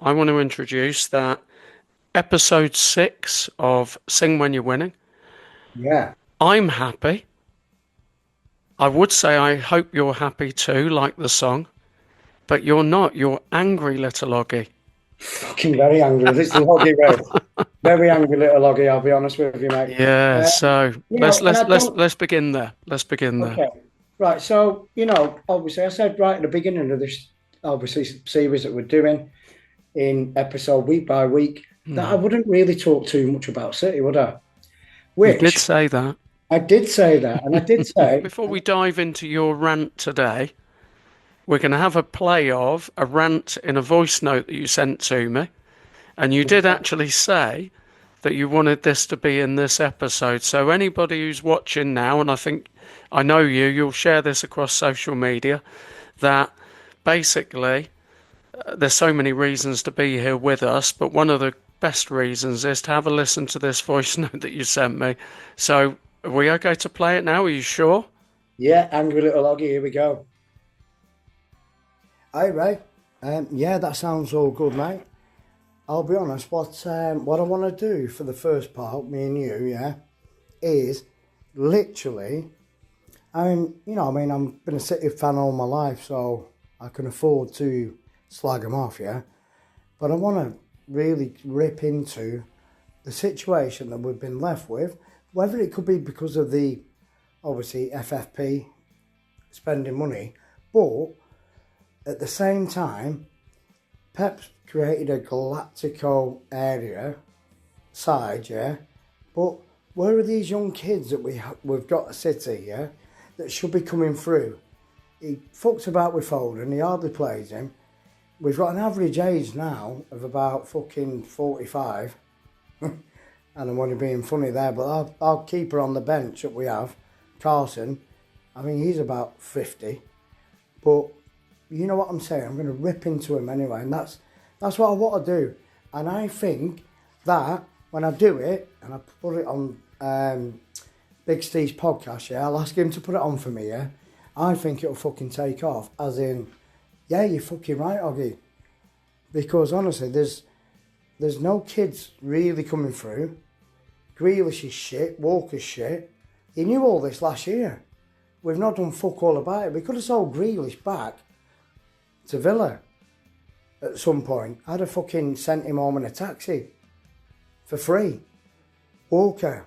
I want to introduce that episode 6 of Sing When You're Winning. Yeah. I'm happy. I would say I hope you're happy too, like the song, but you're not. You're angry, little Oggy. Fucking very angry. This little Oggy, right? Very angry little Oggy, I'll be honest with you, mate. Yeah, so let's begin there. Let's begin there. Okay. Right, so, obviously I said right at the beginning of this, obviously, series that we're doing in episode week by week, that I wouldn't really talk too much about City, would I? You did say that. I did say that, and I did say... Before we dive into your rant today, we're going to have a play of a rant in a voice note that you sent to me, and you did actually say that you wanted this to be in this episode. So anybody who's watching now, and I know you'll share this across social media, that basically there's so many reasons to be here with us, but one of the best reasons is to have a listen to this voice note that you sent me. So are we okay to play it now? Are you sure? Yeah, angry little Oggy, here we go. Hi, Ray. Yeah, that sounds all good, mate. I'll be honest, what I want to do for the first part, me and you, is literally, I've been a City fan all my life, so I can afford to slag them off, but I want to really rip into the situation that we've been left with, whether it could be because of the, obviously, FFP spending money, but at the same time, Pep's created a Galactico area side, but where are these young kids that we've got at City, that should be coming through? He fucks about with Foden, he hardly plays him. We've got an average age now of about fucking 45. And I'm only being funny there, but our keeper on the bench that we have, Carson, I mean, he's about 50. But you know what I'm saying? I'm going to rip into him anyway, and that's what I want to do. And I think that when I do it, and I put it on Big Steve's podcast, I'll ask him to put it on for me, I think it'll fucking take off, as in, yeah, you're fucking right, Oggy. Because honestly, there's no kids really coming through. Grealish is shit, Walker's shit. He knew all this last year. We've not done fuck all about it. We could have sold Grealish back to Villa at some point. I'd have fucking sent him home in a taxi for free. Walker,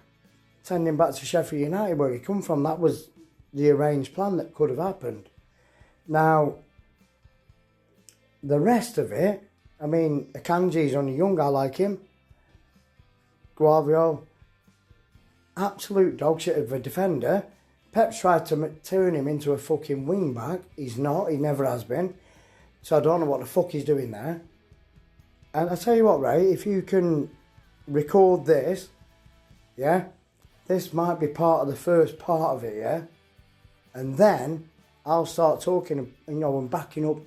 send him back to Sheffield United where he come from. That was the arranged plan that could have happened. Now, the rest of it, I mean, Akanji's only young, I like him. Guavio, absolute dog shit of a defender. Pep's tried to turn him into a fucking wing back. He's not, he never has been. So I don't know what the fuck he's doing there. And I tell you what, Ray, if you can record this, this might be part of the first part of it, and then I'll start talking, and backing up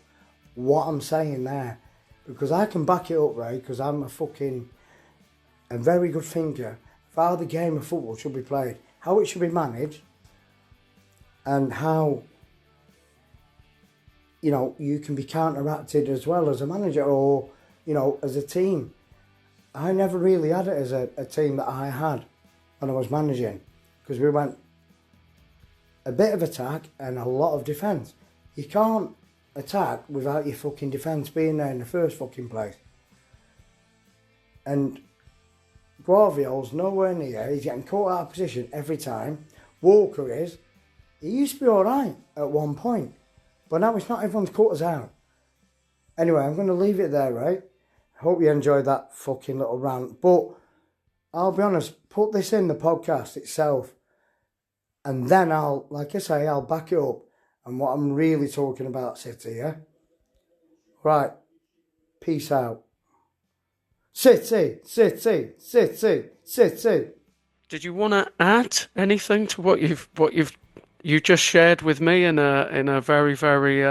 what I'm saying there, because I can back it up, Ray, because I'm a very good thinker of how the game of football should be played, how it should be managed, and how you can be counteracted as well as a manager or as a team. I never really had it as a team that I had when I was managing, because we went a bit of attack and a lot of defence. You can't attack without your fucking defence being there in the first fucking place. And Guardiola's nowhere near. He's getting caught out of position every time. Walker is. He used to be alright at one point, but now it's not. Everyone's caught us out. Anyway, I'm going to leave it there, right? Hope you enjoyed that fucking little rant. But I'll be honest, put this in the podcast itself, and then I'll back it up and what I'm really talking about, City, yeah? Right. Peace out. City, City, City, City. Did you want to add anything to you just shared with me in a very very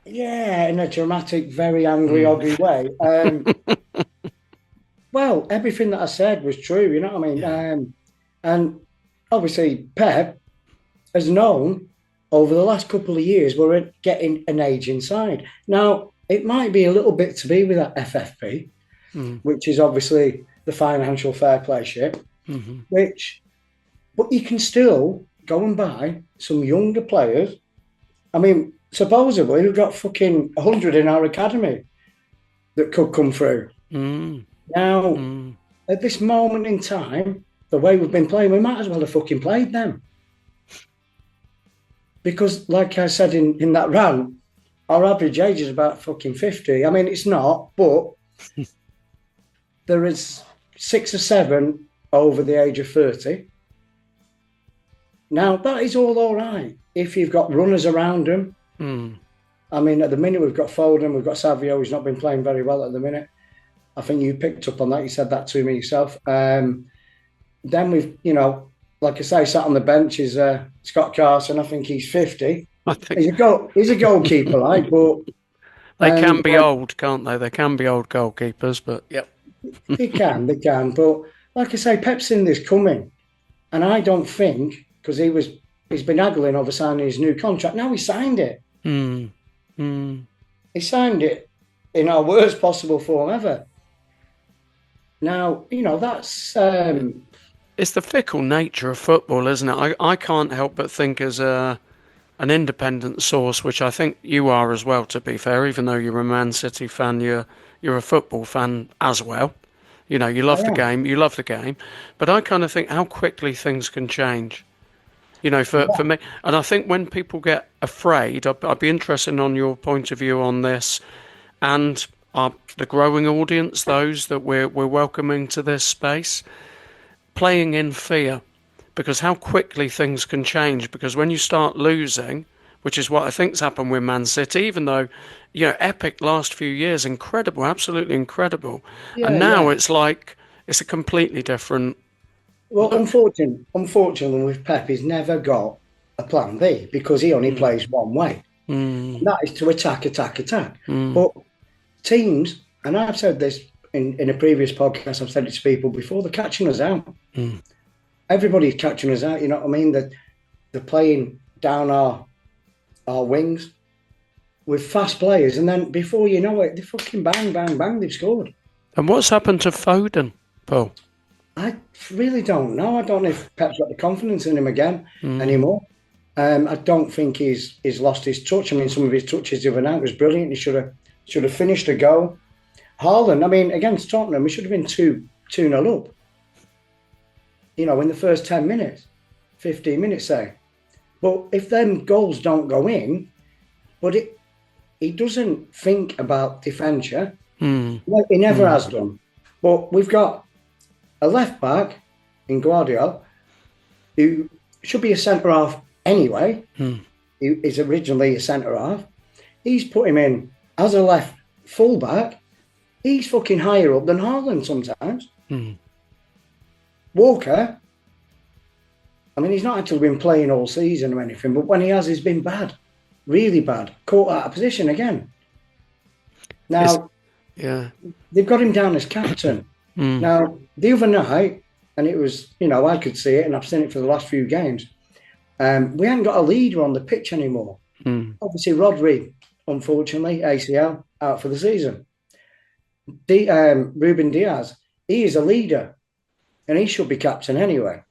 Yeah, in a dramatic, very angry, mm, Oggy way. Well, everything that I said was true, you know what I mean? yeah. And obviously, Pep has known over the last couple of years we're getting an aging side. Now, it might be a little bit to be with that FFP, Mm, which is obviously the financial fair play ship, hmm which, but you can still go and buy some younger players. I mean, supposedly we've got fucking 100 in our academy that could come through. mm, Now, mm. at this moment in time, the way we've been playing, we might as well have fucking played them. Because, like I said in that rant, our average age is about fucking 50. I mean, it's not, but there is 6 or 7 over the age of 30. Now, that is all right if you've got runners around them. Mm. I mean, at the minute, we've got Foden, we've got Savio, who's not been playing very well at the minute. I think you picked up on that. You said that to me yourself. Then we've, like I say, sat on the bench is Scott Carson. I think he's 50. I think He's a goalkeeper, like, but they can be like, old, can't they? They can be old goalkeepers, but yep. they can. But like I say, Pep's seen this coming, and I don't think because he's been haggling over signing his new contract. Now he signed it. Mm, mm. He signed it in our worst possible form ever. Now that's It's the fickle nature of football, isn't it? I can't help but think as an independent source, which I think you are as well, to be fair, even though you're a Man City fan, you're a football fan as well. You know, you I love the am. game, but I kind of think how quickly things can change. You know, for Yeah, me, and I think when people get afraid, I'd be interested on your point of view on this, and the growing audience, those that we're welcoming to this space, playing in fear, because how quickly things can change. Because when you start losing, which is what I think's happened with Man City, even though, epic last few years, incredible, absolutely incredible, and yeah, now yeah. it's like it's a completely different Well, look. unfortunately, with Pep, he's never got a plan B because he only Mm, plays one way, and mm, that is to attack, attack, attack. mm, But teams, and I've said this in a previous podcast, I've said it to people before, they're catching us out. mm. Everybody's catching us out. You know what I mean? That they're playing down our wings with fast players, and then before you know it, they fucking bang, bang, bang, they've scored. And what's happened to Foden, Paul? I really don't know. I don't know if Pep's got the confidence in him again Mm, anymore. I don't think he's lost his touch. I mean, some of his touches the other night was brilliant. He should have finished a goal. Haaland, I mean, against Tottenham, we should have been 2-0 up. In the first 10 minutes, 15 minutes, say. But if them goals don't go in, but he doesn't think about defence. Yeah? mm, Well, he never mm, has done. But we've got a left back in Guardiola who should be a centre half anyway. mm, He is originally a centre half. He's put him in as a left full back. He's fucking higher up than Haaland sometimes. mm. Walker, I mean, he's not actually been playing all season or anything, but when he has, he's been bad, really bad. Caught out of position again. It's Now, yeah. they've got him down as captain. Mm, Now, the other night, and it was, I could see it, and I've seen it for the last few games, we haven't got a leader on the pitch anymore. mm. Obviously, Rodri, unfortunately, ACL, out for the season. Ruben Diaz, he is a leader, and he should be captain anyway.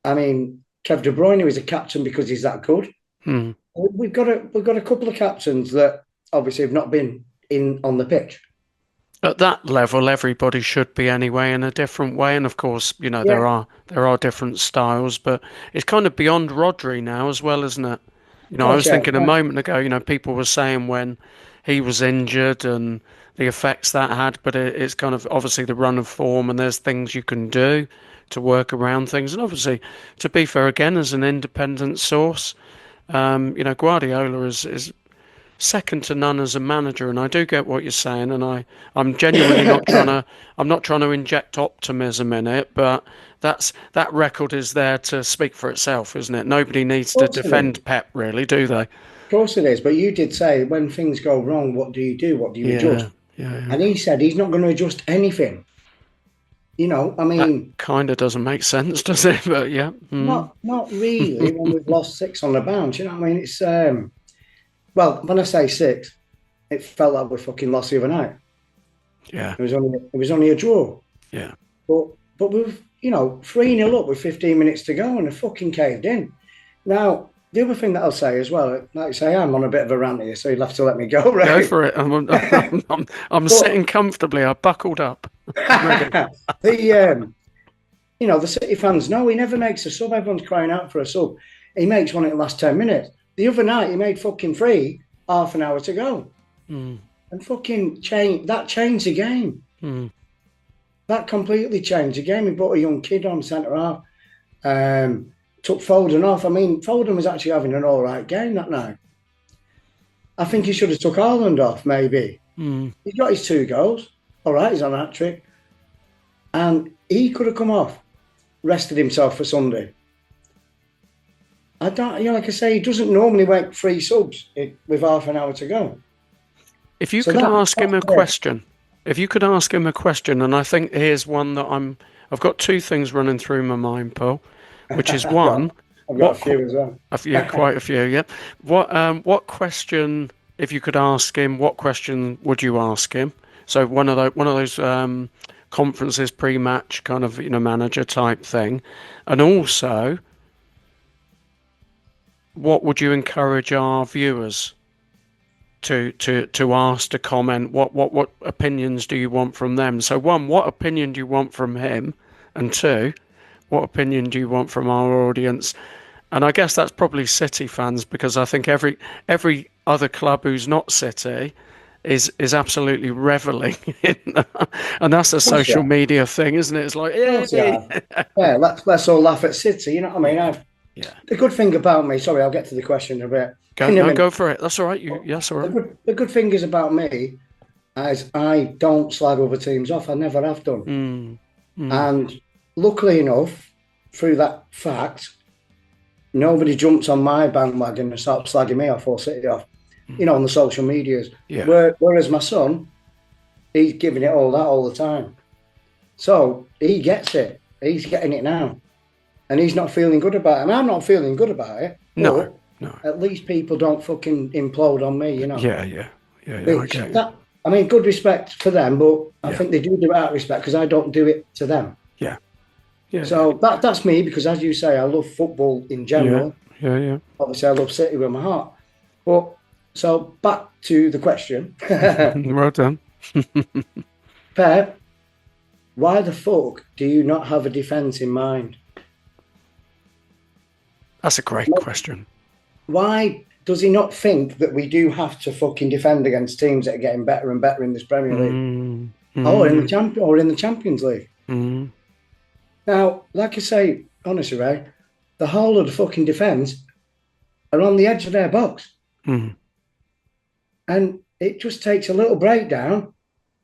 I mean, Kev De Bruyne is a captain because he's that good. Mm. We've got a couple of captains that obviously have not been in on the pitch. At that level, everybody should be anyway in a different way. And of course, Yeah, there are different styles, but it's kind of beyond Rodri now as well, isn't it? of I course, was yeah. thinking a moment ago, people were saying when he was injured and the effects that had, but it's kind of obviously the run of form and there's things you can do to work around things. And obviously, to be fair, again, as an independent source, Guardiola is second to none as a manager, and I do get what you're saying, and I'm genuinely not trying to inject optimism in it, but that record is there to speak for itself, isn't it? Nobody needs Of to course it is. defend Pep, really, do they? Of course it is. But you did say when things go wrong, what do you do? What do you adjust? Yeah, yeah, yeah. And he said he's not going to adjust anything. I That mean, kind of doesn't make sense, does it? But yeah. Mm. not really when we've lost 6 on the bounce. You know what I mean? It's well, when I say 6, it felt like we fucking lost the other night. Yeah. It was only a draw. Yeah. But we've 3-0 up with 15 minutes to go and they're fucking caved in. Now, the other thing that I'll say as well, like I say, I'm on a bit of a rant here, so you'll have to let me go, right? Go for it. I'm sitting comfortably. I buckled up. The City fans know he never makes a sub. Everyone's crying out for a sub. He makes one in the last 10 minutes. The other night he made fucking 3, half an hour to go, and fucking changed the game. That completely changed the game. He brought a young kid on centre half. Took Foden off. I mean, Foden was actually having an all right game that night. I think he should have took Haaland off, maybe. He got his 2 goals. All right, he's on a hat-trick. And he could have come off, rested himself for Sunday. I don't, like I say, he doesn't normally make 3 subs with half an hour to go. If you could ask him a question, and I think here's one that I've got 2 things running through my mind, Paul, which is one. I've got a few as well. Yeah, quite a few. Yeah. What question, if you could ask him, what question would you ask him? So one of those conferences pre-match kind of manager type thing, and also, what would you encourage our viewers to ask, to comment? What opinions do you want from them? So 1, what opinion do you want from him? And 2, what opinion do you want from our audience? And I guess that's probably City fans, because I think every other club who's not City is absolutely reveling in that. And that's a social media thing, isn't it? It's like, yeah, let's all laugh at City. You know what I mean? The good thing about me, sorry, I'll get to the question in a bit. Go for it. That's all right. Yes, all right. The good thing is about me is I don't slag other teams off. I never have done. And luckily enough, through that fact, nobody jumps on my bandwagon and starts slagging me off or City off, on the social medias. Yeah. Whereas my son, he's giving it all the time. So he gets it. He's getting it now. And he's not feeling good about it. And I'm not feeling good about it. No. At least people don't fucking implode on me, Yeah. I mean, good respect for them, but I think they do it out of respect because I don't do it to them. Yeah. So that's me, because as you say, I love football in general. Yeah. Obviously, I love City with my heart. But so back to the question. Well done. Pep, why the fuck do you not have a defence in mind? That's a great question. Why does he not think that we do have to fucking defend against teams that are getting better and better in this Premier League? Or in the Champions League? Now, like I say, honestly, Ray, the whole of the fucking defence are on the edge of their box. And it just takes a little breakdown,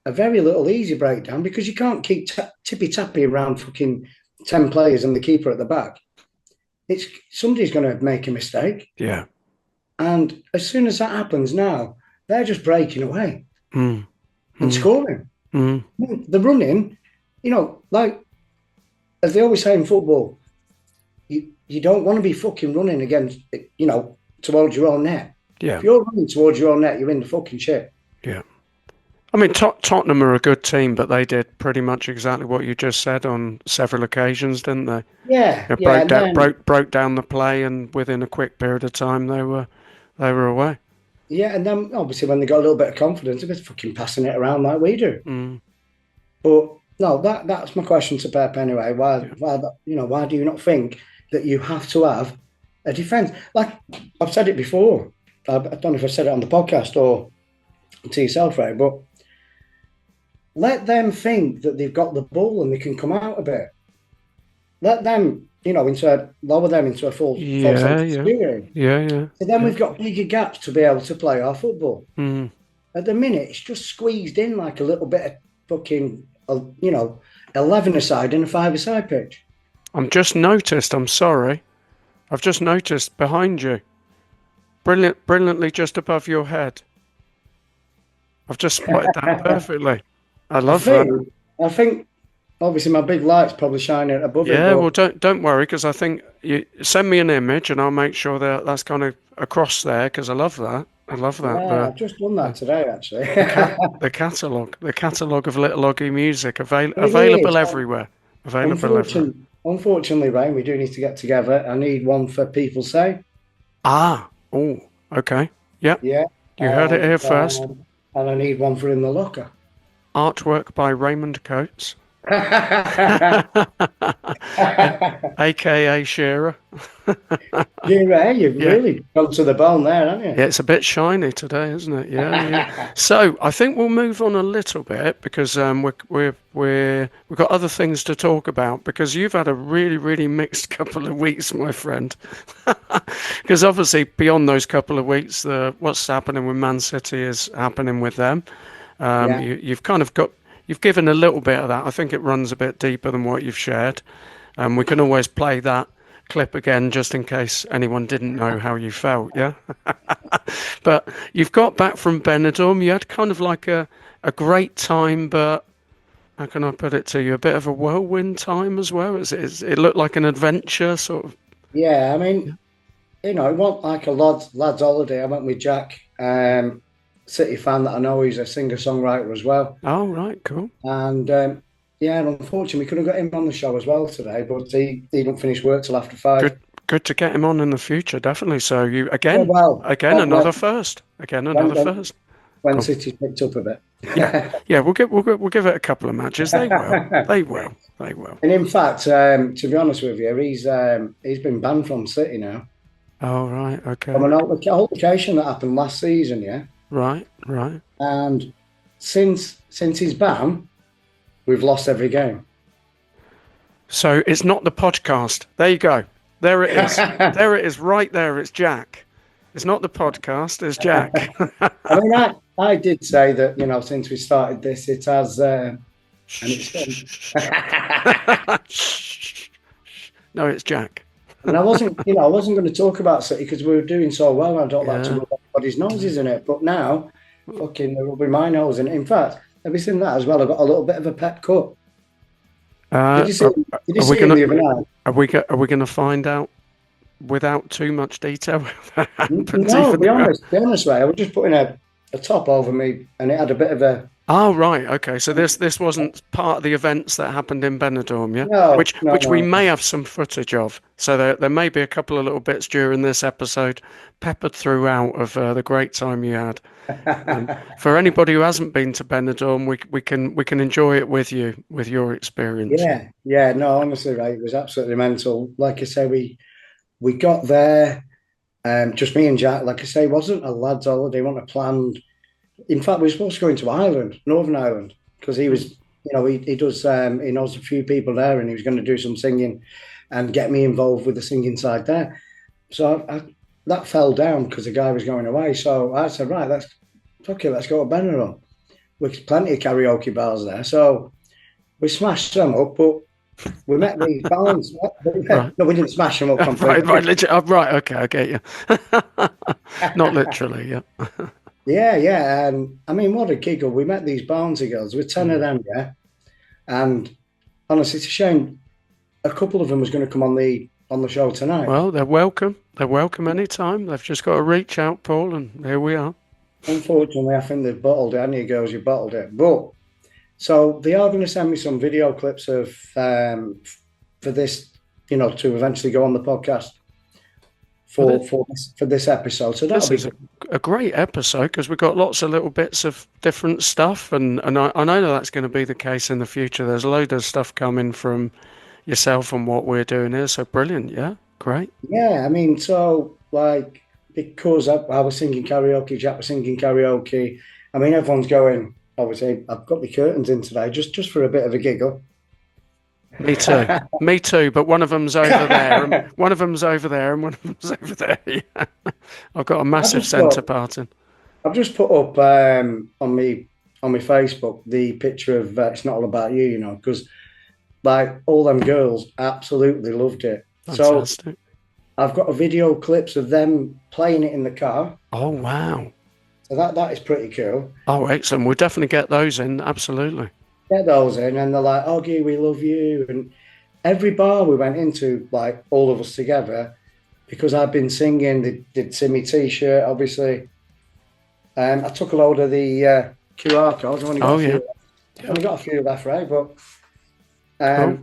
a very little easy breakdown, because you can't keep tippy-tappy around fucking 10 players and the keeper at the back. Somebody's going to make a mistake. Yeah. And as soon as that happens now, they're just breaking away and scoring. The running, like, as they always say in football, you don't want to be fucking running against, towards your own net. Yeah. If you're running towards your own net, you're in the fucking shit. Yeah. I mean, Tottenham are a good team, but they did pretty much exactly what you just said on several occasions, didn't they? Yeah. Broke down the play, and within a quick period of time, they were away. Yeah, and then obviously when they got a little bit of confidence, they're fucking passing it around like we do. But no, that's my question to Pep anyway. Why do you not think that you have to have a defence? Like I've said it before. I don't know if I said it on the podcast or to yourself, Ray, but let them think that they've got the ball and they can come out a bit. let them, lower them into a full Yeah, centre yeah, studio. yeah, yeah, So then yeah. we've got bigger gaps to be able to play our football. Mm. At the minute, it's just squeezed in like a little bit of fucking, 11-a-side and a 5-a-side pitch. I'm just noticed. I'm sorry. I've just noticed behind you, brilliantly just above your head. I've just spotted that perfectly. I I love that. think, I think, obviously my big light's probably shining above it, Yeah, well, but don't worry because I think you send me an image and I'll make sure that that's kind of across there because I love that. I love that. yeah, I've just done that The today, actually. the catalogue of Little Oggy music It is. available everywhere. Available everywhere. Unfortunately, Ryan, we do need to get together. I need one for People Say. Ah, oh, okay. Yep, Yeah. you heard it And, here first. and I need one for In the Locker. Artwork by Raymond Coates, aka Shearer. Yeah, you've Yeah. really gone to the bone there, haven't Yeah, it's a bit shiny today, isn't it? Yeah, yeah. So I think we'll move on a little bit because we've got other things to talk about because you've had a really mixed couple of weeks, my friend. Because obviously beyond those couple of weeks, the what's happening with Man City is happening with them. Yeah. You've kind of you've given a little bit of that. I think it runs a bit deeper than what you've shared. We can always play that clip again just in case anyone didn't know how you felt, yeah? But you've got back from Benidorm. You had kind of like a great time, but how can I put it to you? A bit of a whirlwind time as well. It looked like an adventure, sort of. Yeah, I mean, it wasn't like a lad's holiday. I went with Jack, City fan that I know. He's a singer-songwriter as well. Oh, right, cool. And yeah, and unfortunately, we couldn't get him on the show as well today, but he didn't finish work till after 5. Good to get him on in the future, definitely. So you Yeah, well, again another first, again when, another when, first. when Cool. City picked up a bit. Yeah, yeah. We'll give it a couple of matches. They will. They will. They will. And in fact, to be honest with you, he's been banned from City now Oh, right. from Okay. an altercation that happened last season. Yeah, Right. Right. and since his ban, we've lost every game. So it's not the podcast. There you go. There it is. There it is. Right there. It's Jack. It's not the podcast. It's Jack. I mean, I did say that since we started this, it has, and it's No, it's Jack. and I wasn't going to talk about City because we were doing so well. I don't like to Yeah. rub everybody's noses in it, but now, fucking, there will be my nose in it. In fact, have you seen that as well? I got a little bit of a pep cut. Did Uh, you see? are, Did you are we see him gonna the other night? are we gonna find out without too much detail what happened No, even? be honest, way. I was just putting a top over me, and it had a bit of a Oh, right. Okay. So this wasn't part of the events that happened in Benidorm, yeah? no, no, Which we no. may have some footage of. So there may be a couple of little bits during this episode peppered throughout of the great time you had. For anybody who hasn't been to Benidorm, we can enjoy it with you with your experience. Yeah, yeah, no, honestly, right, it was absolutely mental. Like I say, we got there, just me and Jack. Like I say, it wasn't a lads' holiday. We wasn't planned. In fact, we were supposed to go into Ireland, Northern Ireland, because he was, he does, he knows a few people there, and he was going to do some singing, and get me involved with the singing side there. So that fell down because the guy was going away. So I said, right, let's go to Benidorm. There's plenty of karaoke bars there, so we smashed them up, but we met these bands. Right. No, we didn't smash them up Right, completely. right, okay, I get you. Not literally, yeah. Yeah, yeah. And I mean, what a giggle. We met these Bouncy girls with 10 of them, yeah. And honestly, it's a shame. A couple of them was going to come on the show tonight. Well, they're welcome. They're welcome anytime. They've just got to reach out, Paul, and here we are. Unfortunately, I think they've bottled it. And you girls, you bottled it. But so they are going to send me some video clips of for this, to eventually go on the podcast for this episode. So that'll This be is a great episode because we've got lots of little bits of different stuff, and I know that's going to be the case in the future. There's a load of stuff coming from yourself and what we're doing here. So brilliant, yeah, great. Yeah, I mean, so like because I was singing karaoke, Jack was singing karaoke. I mean, everyone's going. Obviously, I've got the curtains in today just for a bit of a giggle. Me too. Me too. But one of them's over there, and one of them's over there, and one of them's over there. Yeah. I've got a I massive just centre thought parting. I've just put up on my Facebook the picture of It's Not All About You, you know, because like all them girls absolutely loved it. So Fantastic. I've got a video clips of them playing it in the car. Oh wow. So that is pretty cool. Oh, excellent. We'll definitely get those in. Absolutely. Get those in, and they're like, "Oggy, we love you." And every bar we went into, like all of us together, because I've been singing. They did see me T-shirt, obviously. I took a load of the QR codes. I've only got Oh a yeah. few. Yeah. Only got a few left, right? But Cool.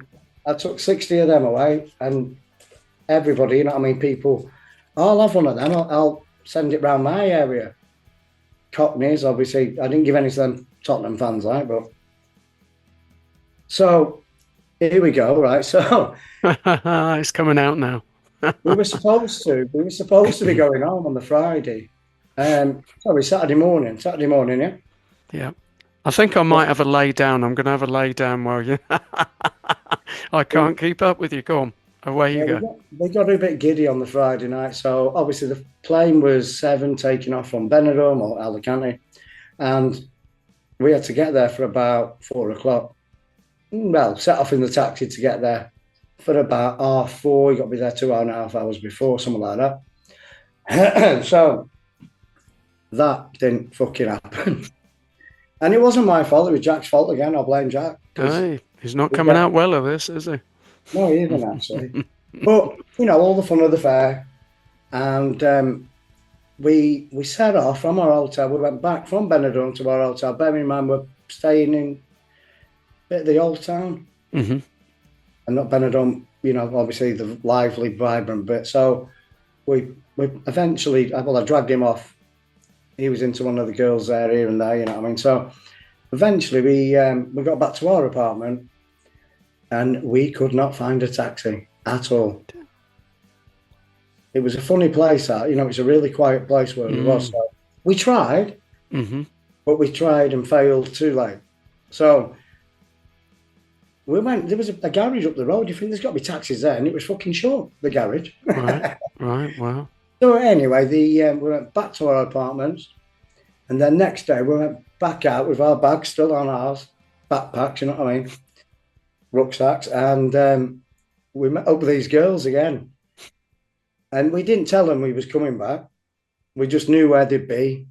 I took 60 of them away, and everybody, you know what I mean? People, "Oh, I'll have one of them. I'll send it round my area." Cockneys, obviously. I didn't give any to them Tottenham fans, like, but so here we go, right? So It's coming out now. we were supposed to be going home on the Friday. Sorry, Saturday morning, yeah. Yeah. I think I might have a lay down. I'm going to have a lay down while you. I can't keep up with you. Go on. Away you Yeah, go. we got a bit giddy on the Friday night. So obviously the plane was 7 taking off from Benidorm or Alicante, and we had to get there for about 4 o'clock. Well, set off in the taxi to get there for about 4:30. You got to be there 2.5 hours before, something like that. So that didn't fucking happen. And it wasn't my fault. It was Jack's fault again. I'll blame Jack. Hey, he's not coming out well of this, is he? No, he isn't actually. But, you know, all the fun of the fair. And we set off from our hotel. We went back from Benidorm to our hotel. Bear in mind, we're staying in bit of the old town. Mm-hmm. And not Benidorm, you know, obviously the lively, vibrant bit. So we eventually, well, I dragged him off. He was into one of the girls there, here and there, you know what I mean? So eventually we got back to our apartment and we could not find a taxi at all. It was a funny place, that, you know, it's a really quiet place where we was. So we tried, but we tried and failed too late. So we went, there was a garage up the road. You think there's got to be taxis there? And it was fucking short, the garage. Right, right, wow. So anyway, we went back to our apartments. And then next day, we went back out with our bags still on ours, backpacks, you know what I mean? Rucksacks. And we met up with these girls again. And we didn't tell them we was coming back. We just knew where they'd be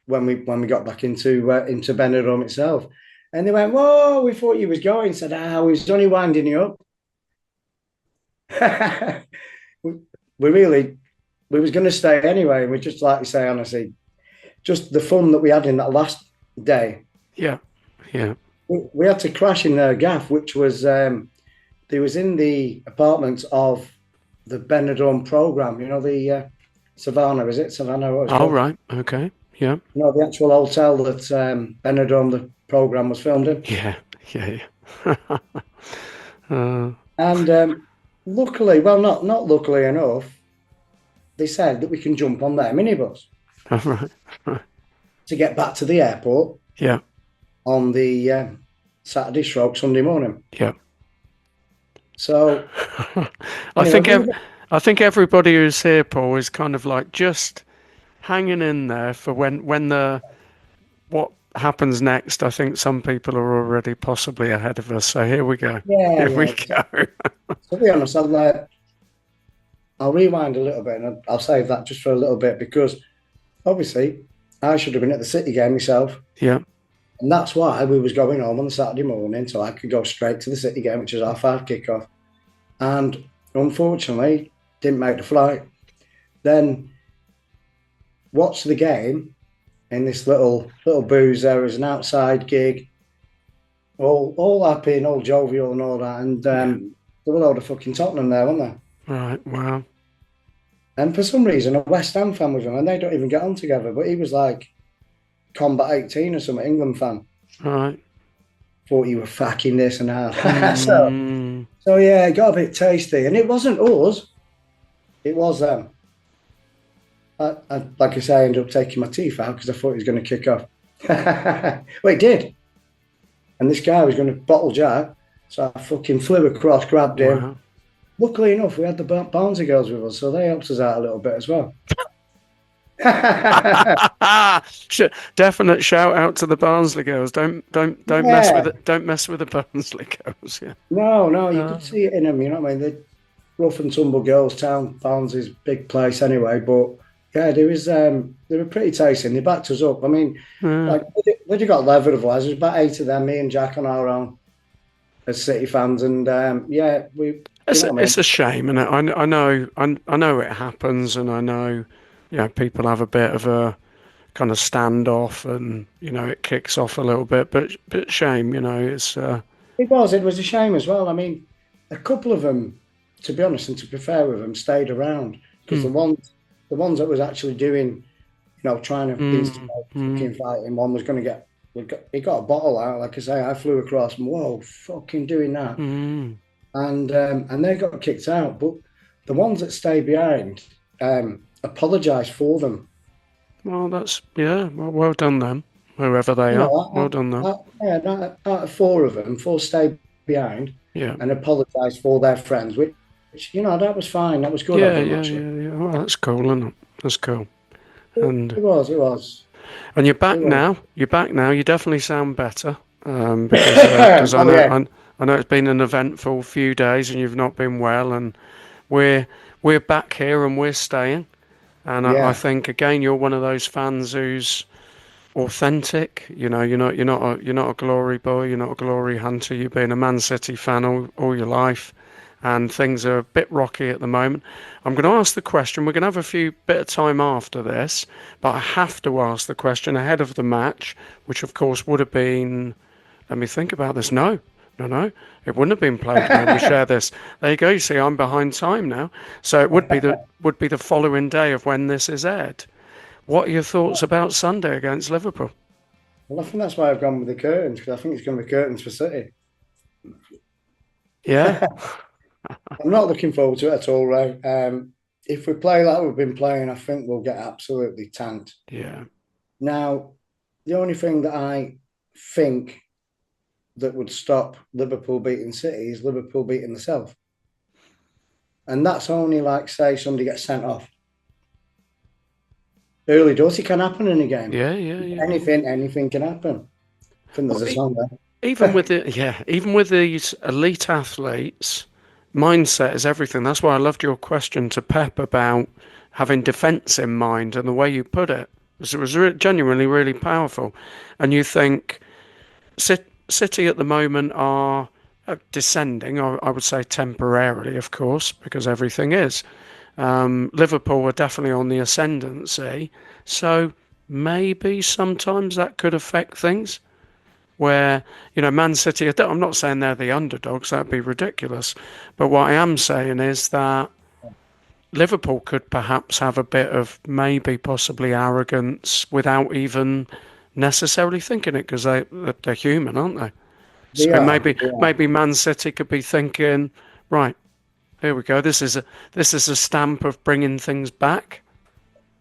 when we got back into Benidorm itself. And they went, "Whoa, we thought you was going." Said, "We was only winding you up." we was going to stay anyway. We just, like you say, honestly, just the fun that we had in that last day. Yeah, yeah. We had to crash in their gaff, which was, they was in the apartments of the Benidorm program, you know, the Savannah, is it? Savannah? Oh, right, okay, yeah. You know, the actual hotel that Benidorm, the program, was filmed in. Yeah, yeah, yeah. And luckily, well, not luckily enough, they said that we can jump on their minibus Right. to get back to the airport Yeah, on the Saturday stroke Sunday morning. yeah. So I anyway, I think everybody who's here, Paul, is kind of like just hanging in there for when the what happens next. I think some people are already possibly ahead of us. So here we go. yeah, Here we go. to be honest, I'll rewind a little bit and I'll save that just for a little bit because obviously I should have been at the City game myself. Yeah, And that's why we was going home on the Saturday morning so I could go straight to the City game, which is our 5 kickoff. And unfortunately, didn't make the flight. Then watched the game in this little booze. There was an outside gig, all happy and all jovial and all that. And there were a load of fucking Tottenham there, weren't there? right. Wow. And for some reason, a West Ham fan was on, and they don't even get on together. But he was like Combat 18 or some England fan. Right. Thought you were fucking this and that. So yeah, it got a bit tasty. And it wasn't us. It was them. Like I say, I ended up taking my teeth out because I thought he was going to kick off. Well, he did. And this guy was going to bottle Jack. So I fucking flew across, grabbed him. Wow. Luckily enough, we had the Barnsley girls with us, so they helped us out a little bit as well. Definite shout out to the Barnsley girls. Don't mess with Yeah, it. Don't mess with the Barnsley girls. Yeah. no, you Uh, could see it in them. You know what I mean? They're rough and tumble girls town. Barnsley's big place anyway, but yeah, they were pretty tasty. They backed us up. I mean, yeah. like we'd have got levered otherwise. There's about 8 of them, me and Jack on our own as City fans, and yeah, you know what I mean? It's a shame, and I know it happens, and I know, people have a bit of a kind of standoff, and it kicks off a little bit, but shame, it's It was a shame as well. I mean, a couple of them, to be honest and to be fair with them, stayed around because mm, the ones that was actually doing, trying to instigate mm, fucking fighting, one was going to get. He got a bottle out, like I say. I flew across, and whoa, fucking doing that, mm. and they got kicked out. But the ones that stayed behind apologised for them. Well, well done them, whoever they You are. know, Well done them. yeah, out of 4 of them, 4 stayed behind Yeah. and apologised for their friends, which that was fine. That was good of Yeah, them, yeah, actually. yeah, yeah. Well, that's cool, isn't it? That's cool. It, And it was, it was, and you're it back was. now. You're back now. You definitely sound better. Because Oh yeah, I know it's been an eventful few days and you've not been well, and we're we're back here and we're staying. And I yeah, think again you're one of those fans who's authentic. You're not a glory boy. You're not a glory hunter. You've been a Man City fan all your life, and things are a bit rocky at the moment. I'm going to ask the question. We're going to have a few bit of time after this, but I have to ask the question ahead of the match, which of course would have been. Let me think about this. No, no, no. It wouldn't have been played when we share this. There you go. You see, I'm behind time now. So it would be the following day of when this is aired. What are your thoughts about Sunday against Liverpool? well, I think that's why I've gone with the curtains because I think it's going to be curtains for City. Yeah, I'm not looking forward to it at all, Ray. If we play like we've been playing, I think we'll get absolutely tanked. yeah, Now, the only thing that I think that would stop Liverpool beating City is Liverpool beating themselves. And that's only like, say, somebody gets sent off. Early doors, it can happen in a game. yeah, yeah, yeah. Anything can happen. I think there's Well, a song even there. with even with these elite athletes, mindset is everything. That's why I loved your question to Pep about having defence in mind and the way you put it. It was genuinely really powerful. And you think City at the moment are descending, I would say temporarily, of course, because everything is. Liverpool are definitely on the ascendancy. So maybe sometimes that could affect things where, Man City, I'm not saying they're the underdogs, that'd be ridiculous. But what I am saying is that Liverpool could perhaps have a bit of maybe possibly arrogance without even necessarily thinking it because they're human, aren't they? They So are. maybe Man City could be thinking, right, here we go. This is a stamp of bringing things back.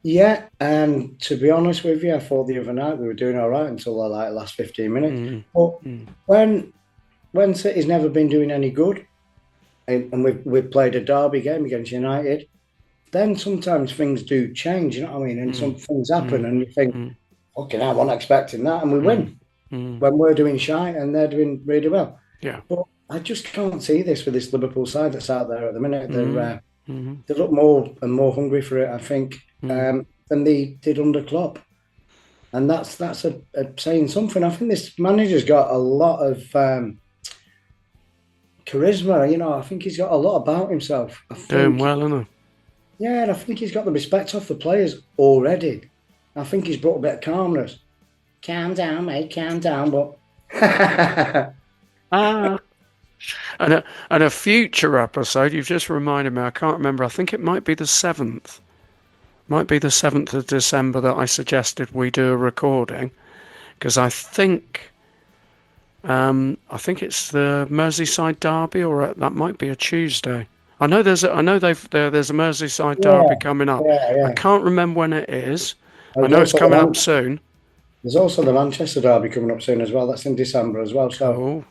Yeah, and to be honest with you, I thought the other night we were doing all right until the last 15 minutes. Mm, But mm, when City's never been doing any good, and we've played a derby game against United, then sometimes things do change, you know what I mean? And some mm, things happen, mm, and you think, mm, okay, I wasn't expecting that, and we mm, win mm. when we're doing shite and they're doing really well. Yeah. But I just can't see this with this Liverpool side that's out there at the minute. Mm, mm, They look more and more hungry for it, I think, mm. than they did under Klopp. And that's a saying something. I think this manager's got a lot of charisma. I think he's got a lot about himself. Doing well, isn't Yeah, and I think he's got the respect of the players already. I think he's brought a bit of calmness. Calm down, mate. Calm down, but Ah. And a future episode, you've just reminded me, I can't remember, I think it might be the 7th. Might be the 7th of December that I suggested we do a recording. Because I think it's the Merseyside derby, or that might be a Tuesday. There's a Merseyside yeah, derby coming up. I yeah. can't remember when it is. I There's know it's also coming up soon. there's also the Manchester derby coming up soon as well. That's in December as well. So Cool.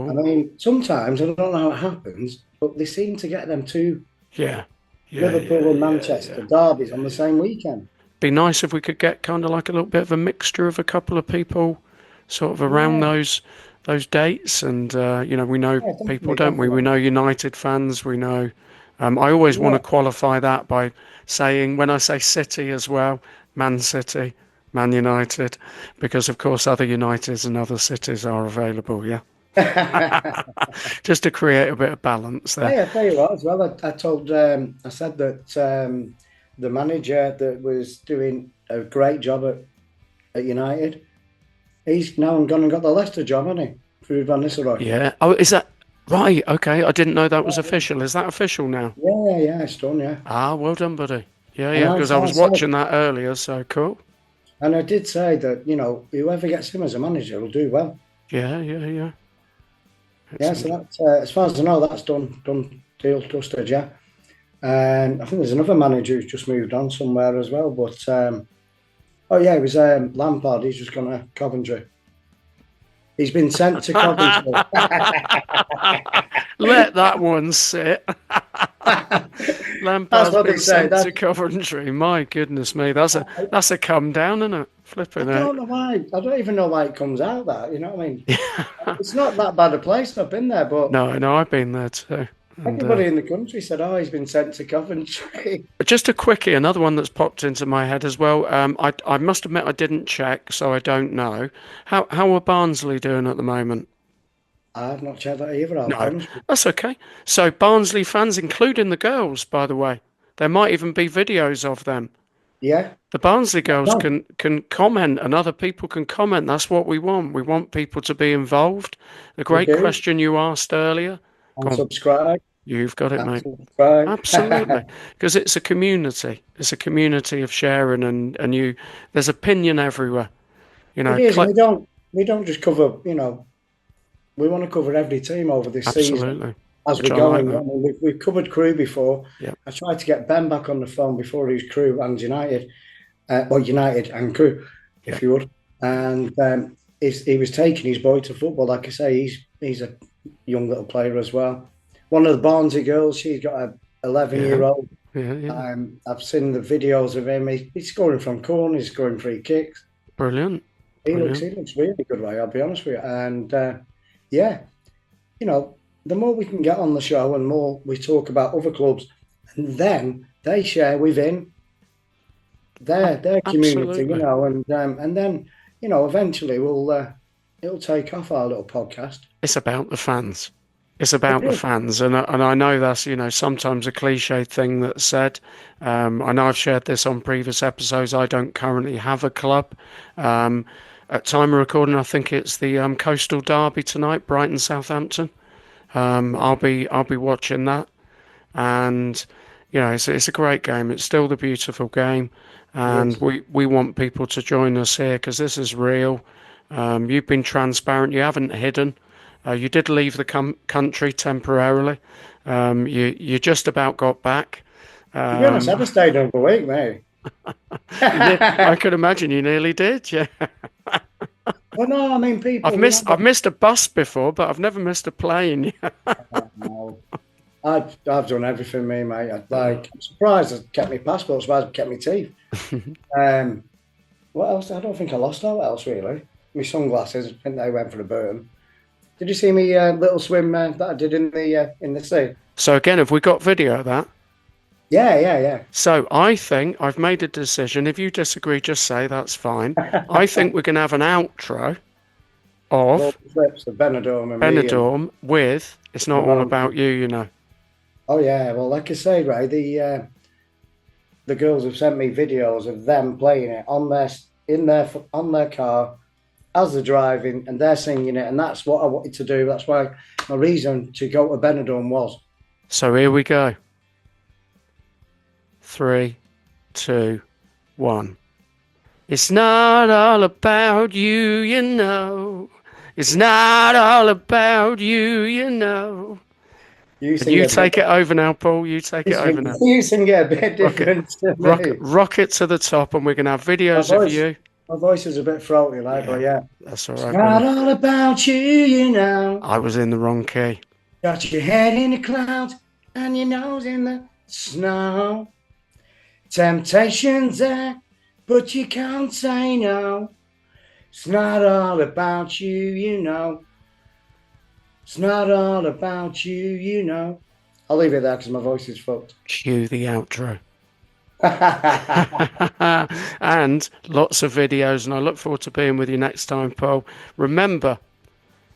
I Cool. mean, sometimes I don't know how it happens, but they seem to get them two Yeah. Yeah, Liverpool yeah, and yeah, yeah. Manchester derbies on the same weekend. Be nice if we could get kind of like a little bit of a mixture of a couple of people sort of around Yeah, those dates. And we know yeah, people, definitely, don't we? We definitely. know United fans. We know. I always want to Yeah, qualify that by saying, when I say City as well, Man City, Man United, because of course other Uniteds and other cities are available. Yeah, just to create a bit of balance there. hey, I tell you what, as well, I told, I said that the manager that was doing a great job at United, he's now gone and got the Leicester job, hasn't he? For Van Nistelrooy. Yeah. Oh, is that right? Okay, I didn't know that was official. Is that official now? Yeah, yeah, it's done, yeah. Ah, well done, buddy. Yeah, And yeah, I, because I I was said, watching that earlier, so cool. and I did say that, whoever gets him as a manager will do well. Yeah, yeah, yeah. Yeah, Excellent. so that's, as far as I know, that's done, deal dusted, yeah. And I think there's another manager who's just moved on somewhere as well. But oh yeah, it was Lampard. He's just gone to Coventry. He's been sent to Coventry. Let that one sit. That's Lampard's what they been say. sent to Coventry. My goodness me, that's a come down, isn't it? I Flipping don't heck. know why. I don't even know why it comes out that. You know what I mean? It's not that bad a place. I've been there, but No, no, I've been there too. And everybody in the country said, "Oh, he's been sent to Coventry." just a quickie, another one that's popped into my head as well. I must admit I didn't check, so I don't know. How are Barnsley doing at the moment? I've not checked that either. I'll be No, honest with that's okay. So Barnsley fans, including the girls, by the way, there might even be videos of them. you. Yeah, The Barnsley girls no, can comment and other people can comment. That's what we want. We want people to be involved. The we great do. question you asked earlier. Go And on, subscribe. you've got it, And mate. subscribe. Absolutely. Because it's a community. It's a community of sharing and there's opinion everywhere. You It know, is, and we don't just cover. We want to cover every team over this season absolutely. as Which we're I like going. that. I mean, we've covered Crew before. Yeah. I tried to get Ben back on the phone before he was Crew and United, or United and Crew, Yeah. if you would. And he was taking his boy to football. Like I say, he's a young little player as well. One of the Barnsley girls, she's got a Yeah. 11-year-old. Yeah. Yeah. I've seen the videos of him. He's scoring from corners, he's scoring free kicks. Brilliant. He looks Brilliant. he looks really good, right? I'll be honest with you. And yeah, the more we can get on the show and more we talk about other clubs, and then they share within their community, Absolutely. and then eventually it'll take off our little podcast. It's about the fans. It's It about the is. fans, and I know that's sometimes a cliche thing that's said. I know I've shared this on previous episodes. I don't currently have a club. Um, at time of recording, I think it's the Coastal Derby tonight, Brighton Southampton. I'll be watching that, and it's a great game. It's still the beautiful game, It and is. we want people to join us here because this is real. You've been transparent. You haven't hidden. You did leave the country temporarily. You just about got back. To be honest, Um, I'd have stayed another week, mate. I could imagine you nearly did. Yeah, Well, no, I mean I've people, missed I've missed a bus before, but I've never missed a plane. no. I've done everything, me, mate. I'm surprised I kept my passport, surprised I kept my teeth. Um, what else? I don't think I lost all else really. My sunglasses, I think they went for the burn. Did you see me little swim that I did in the sea? So again, have we got video of that? Yeah, yeah, yeah. So I think I've made a decision. If you disagree, just say that's fine. I think we're going to have an outro All of the trips to Benidorm and me and Benidorm with "It's Not All About You," oh yeah. Well, like I say, right, the girls have sent me videos of them playing it on their car as they're driving, and they're singing it, and that's what I wanted to do. That's why my reason to go to Benidorm was. So here we go. 3, 2, 1. It's not all about you. It's not all about you. You And sing you a bit. take it over now, Paul. You take it over now. You sing it a bit Rock it, different to me. rock it to the top, and we're gonna have My videos of voice, you. My voice is a bit throaty, like, but yeah. That's all It's right, not buddy. all about you, you know. I was in the wrong key. Got your head in the clouds and your nose in the snow. Temptation's there, but you can't say no. It's not all about you, you know. It's not all about you, you know. I'll leave it there because my voice is fucked. Cue the outro. And lots of videos, and I look forward to being with you next time, Paul. Remember,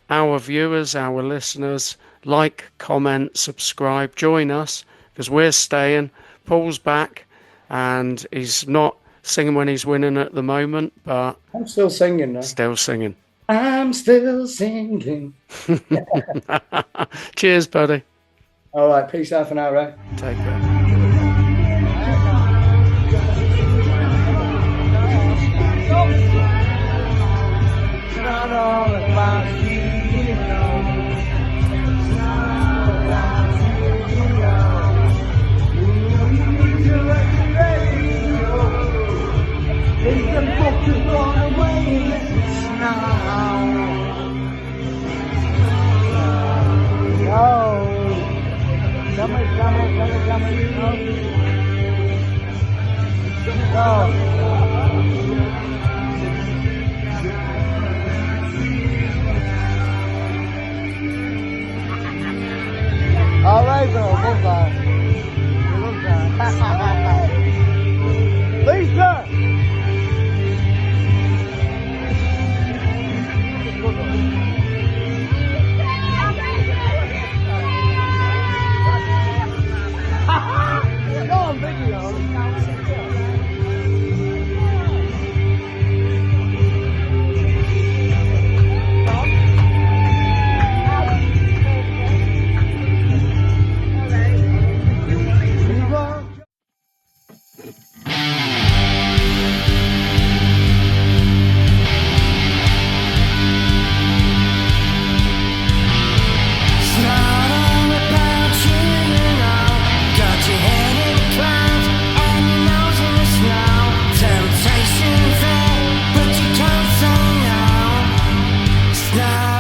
our viewers, our listeners, like, comment, subscribe, join us, because we're staying. Paul's back, and he's not singing when he's winning at the moment, but I'm still singing now. still singing. I'm still singing. Cheers, buddy. All right, peace out for now, right? Take care. Not all about you, you know. Not about you, you know. It's the book is gone away now. Come all right, bro. Love that. Love that. Lisa! Go on video. Now